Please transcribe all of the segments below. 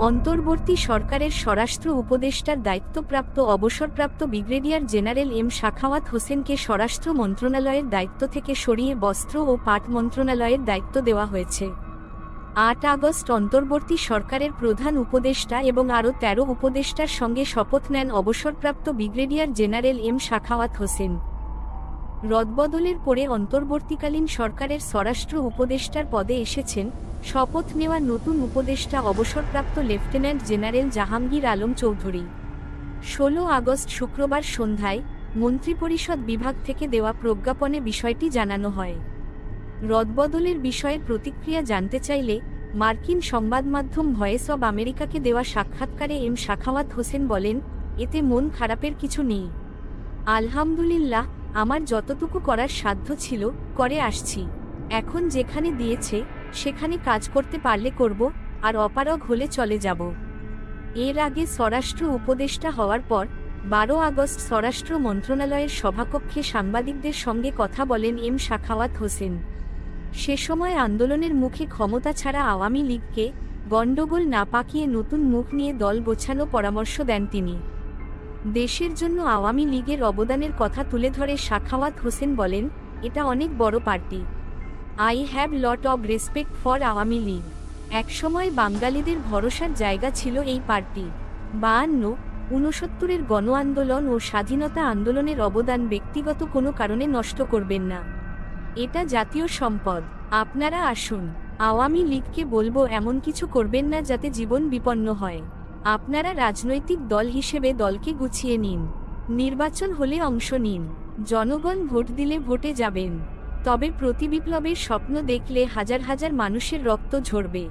অন্তর্বর্তী সরকারের স্বরাষ্ট্র উপদেষ্টার দায়িত্বপ্রাপ্ত অবসরপ্রাপ্ত ব্রিগেডিয়ার জেনারেল এম সাখাওয়াত হোসেনকে স্বরাষ্ট্র মন্ত্রণালয়ের দায়িত্ব থেকে সরিয়ে বস্ত্র ও পাট মন্ত্রণালয়ের দায়িত্ব দেওয়া হয়েছে। ৮ আগস্ট অন্তর্বর্তী সরকারের প্রধান উপদেষ্টা এবং আরও ১৩ উপদেষ্টার সঙ্গে শপথ নেন অবসরপ্রাপ্ত brigadier general M Sakhawat Hossain. রদবদলের পরে অন্তর্বর্তীকালীন সরকারের স্বরাষ্ট্র উপদেষ্টার পদে এসেছেন শপথ নেওয়া নতুন উপদেষ্টা অবসরপ্রাপ্ত lieutenant general Jahangir Alam Chowdhury. ১৬ August শুক্রবার সন্ধ্যায় মন্ত্রিপরিষদ বিভাগ থেকে দেওয়া প্রজ্ঞাপনে বিষয়টি জানানো হয়। রদবদলের বিষয়ে প্রতিক্রিয়া জানতে চাইলে মার্কিন সংবাদমাধ্যম ভয়েস অব আমেরিকাকে দেওয়া সাক্ষাৎকারে এম সাখাওয়াত হোসেন বলেন, এতে মন খারাপের কিছু নেই। আলহামদুলিল্লাহ, আমার যতটুকু করার সাধ্য ছিল করে আসছি। এখন যেখানে দিয়েছে সেখানে কাজ করতে পারলে করব, আর অপারগ হলে চলে যাব। এর আগে স্বরাষ্ট্র উপদেষ্টা হওয়ার পর ১২ আগস্ট স্বরাষ্ট্র মন্ত্রণালয়ের সভাকক্ষে সাংবাদিকদের সঙ্গে কথা বলেন এম সাখাওয়াত হোসেন। সে সময় আন্দোলনের মুখে ক্ষমতা ছাড়া আওয়ামী লীগকে গণ্ডগোল না পাকিয়ে নতুন মুখ নিয়ে দল গোছানো পরামর্শ দেন তিনি। দেশের জন্য আওয়ামী লীগের অবদানের কথা তুলে ধরে সাখাওয়াত হোসেন বলেন, এটা অনেক বড় party. I have lot of respect for Awami League. একসময় বাঙালিদের ভরসার জায়গা ছিল এই পার্টি। ৫২-৬৯-এর গণ আন্দোলন ও স্বাধীনতা আন্দোলনের অবদান ব্যক্তিগত কোনো কারণে নষ্ট করবেন না। এটা জাতীয় সম্পদ। আপনারা আসুন, আওয়ামী লীগকে বলবো এমন কিছু করবেন না যাতে জীবন বিপন্ন হয়। আপনারা রাজনৈতিক দল হিসেবে দলকে গুছিয়ে নিন, নির্বাচন হলে অংশ নিন, জনগণ ভোট দিলে ভোটে যাবেন। তবে প্রতিবিপ্লবের স্বপ্ন দেখলে হাজার হাজার মানুষের রক্ত ঝরবে।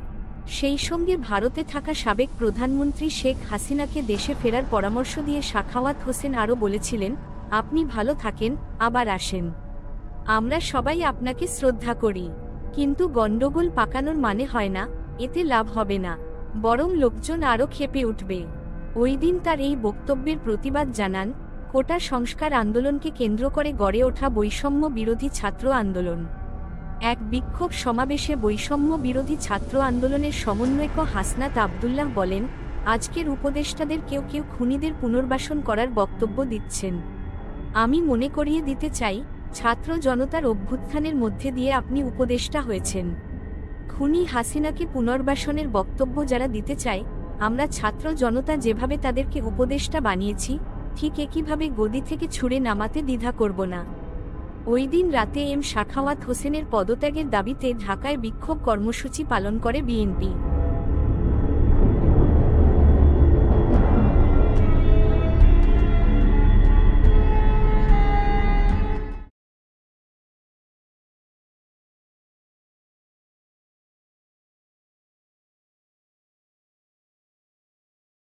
সেই সঙ্গে ভারতে থাকা সাবেক প্রধানমন্ত্রী শেখ হাসিনাকে দেশে ফেরার পরামর্শ দিয়ে সাখাওয়াত হোসেন আরও বলেছিলেন, আপনি ভালো থাকেন, আবার আসেন। আমরা সবাই আপনাকে শ্রদ্ধা করি, কিন্তু গণ্ডগোল পাকানোর মানে হয় না, এতে লাভ হবে না, বরং লোকজন আরও ক্ষেপে উঠবে। ওই দিন তার এই বক্তব্যের প্রতিবাদ জানান কোটা সংস্কার আন্দোলনকে কেন্দ্র করে গড়ে ওঠা বৈষম্য বিরোধী ছাত্র আন্দোলন। এক বিক্ষোভ সমাবেশে বৈষম্য বিরোধী ছাত্র আন্দোলনের সমন্বয়ক হাসনাত আবদুল্লাহ বলেন, আজকের উপদেষ্টাদের কেউ কেউ খুনিদের পুনর্বাসন করার বক্তব্য দিচ্ছেন। আমি মনে করিয়ে দিতে চাই, ছাত্র জনতার অভ্যুত্থানের মধ্যে দিয়ে আপনি উপদেষ্টা হয়েছেন। খুনি হাসিনাকে পুনর্বাসনের বক্তব্য যারা দিতে চায়, আমরা ছাত্র জনতা যেভাবে তাদেরকে উপদেষ্টা বানিয়েছি ঠিক একইভাবে গদি থেকে ছুঁড়ে নামাতে দ্বিধা করব না। ওই দিন রাতে এম সাখাওয়াত হোসেনের পদত্যাগের দাবিতে ঢাকায় বিক্ষোভ কর্মসূচি পালন করে বিএনপি।